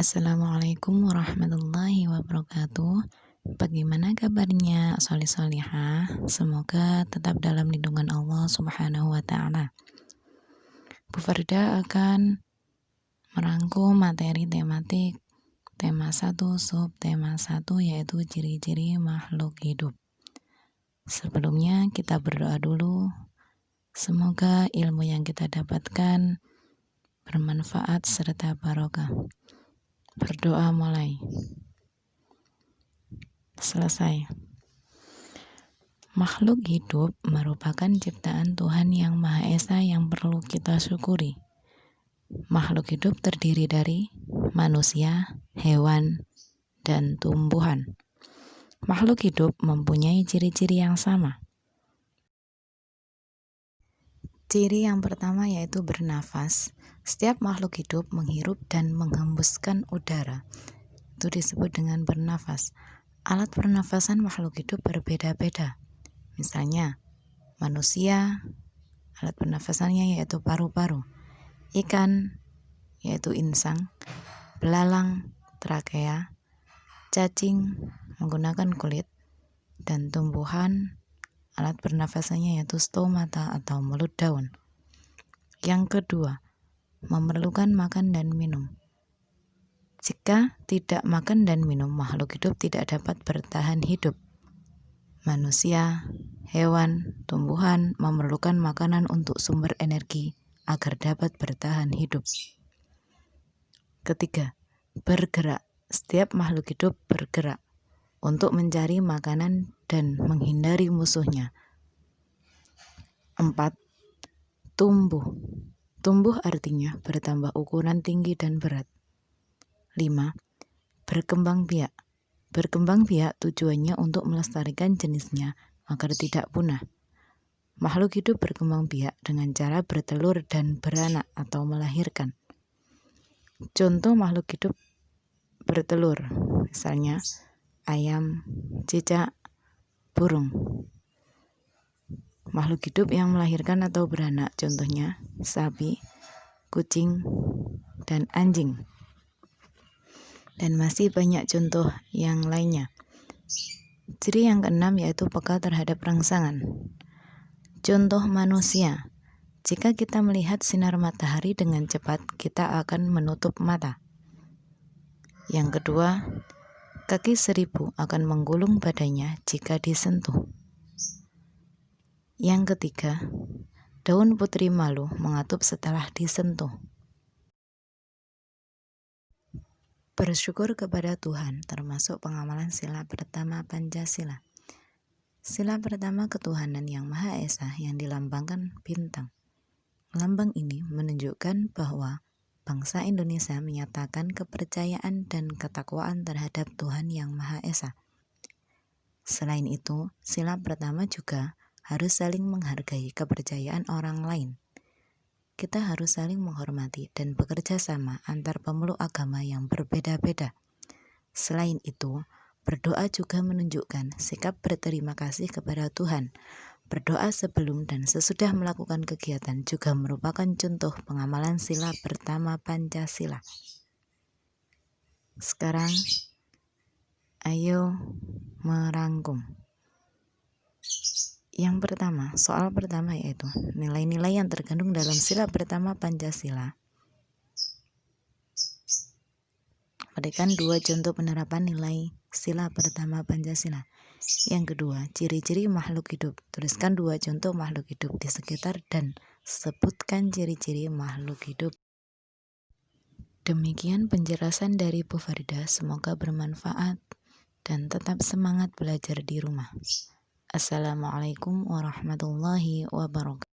Assalamualaikum warahmatullahi wabarakatuh. Bagaimana kabarnya solih-solihah? Semoga tetap dalam lindungan Allah Subhanahu wa Ta'ala. Bu Farida akan merangkum materi tematik tema 1 subtema 1, yaitu ciri-ciri makhluk hidup. Sebelumnya kita berdoa dulu. Semoga ilmu yang kita dapatkan bermanfaat serta barokah. Berdoa mulai. Selesai. Makhluk hidup merupakan ciptaan Tuhan Yang Maha Esa yang perlu kita syukuri. Makhluk hidup terdiri dari manusia, hewan, dan tumbuhan. Makhluk hidup mempunyai ciri-ciri yang sama. Ciri yang pertama yaitu bernafas. Setiap makhluk hidup menghirup dan menghembuskan udara. Itu disebut dengan bernafas. Alat pernafasan makhluk hidup berbeda-beda. Misalnya, manusia, alat pernafasannya yaitu paru-paru. Ikan, yaitu insang. Belalang, trakea. Cacing, menggunakan kulit. Dan tumbuhan, alat pernafasannya yaitu stomata atau mulut daun. Yang kedua, memerlukan makan dan minum. Jika tidak makan dan minum, makhluk hidup tidak dapat bertahan hidup. Manusia, hewan, tumbuhan memerlukan makanan untuk sumber energi agar dapat bertahan hidup. Ketiga, bergerak. Setiap makhluk hidup bergerak untuk mencari makanan dan menghindari musuhnya. 4. Tumbuh. Tumbuh artinya bertambah ukuran tinggi dan berat. 5. Berkembang biak. Berkembang biak tujuannya untuk melestarikan jenisnya agar tidak punah. Makhluk hidup berkembang biak dengan cara bertelur dan beranak atau melahirkan. Contoh makhluk hidup bertelur, misalnya ayam, cicak, burung. Makhluk hidup yang melahirkan atau beranak, contohnya sapi, kucing, dan anjing. Dan masih banyak contoh yang lainnya. Ciri yang keenam yaitu peka terhadap rangsangan. Contoh manusia. Jika kita melihat sinar matahari dengan cepat, kita akan menutup mata. Yang kedua, kaki 1000 akan menggulung badannya jika disentuh. Yang ketiga, daun putri malu mengatup setelah disentuh. Bersyukur kepada Tuhan termasuk pengamalan sila pertama Pancasila. Sila pertama ketuhanan Yang Maha Esa yang dilambangkan bintang. Lambang ini menunjukkan bahwa bangsa Indonesia menyatakan kepercayaan dan ketakwaan terhadap Tuhan Yang Maha Esa. Selain itu, sila pertama juga harus saling menghargai kepercayaan orang lain. Kita harus saling menghormati dan bekerja sama antar pemeluk agama yang berbeda-beda. Selain itu, berdoa juga menunjukkan sikap berterima kasih kepada Tuhan. Berdoa sebelum dan sesudah melakukan kegiatan juga merupakan contoh pengamalan sila pertama Pancasila. Sekarang, ayo merangkum. Yang pertama, soal pertama yaitu nilai-nilai yang terkandung dalam sila pertama Pancasila. Berikan 2 contoh penerapan nilai sila pertama Pancasila. Yang kedua, ciri-ciri makhluk hidup. Tuliskan 2 contoh makhluk hidup di sekitar dan sebutkan ciri-ciri makhluk hidup. Demikian penjelasan dari Bu Farida, semoga bermanfaat dan tetap semangat belajar di rumah. Assalamualaikum warahmatullahi wabarakatuh.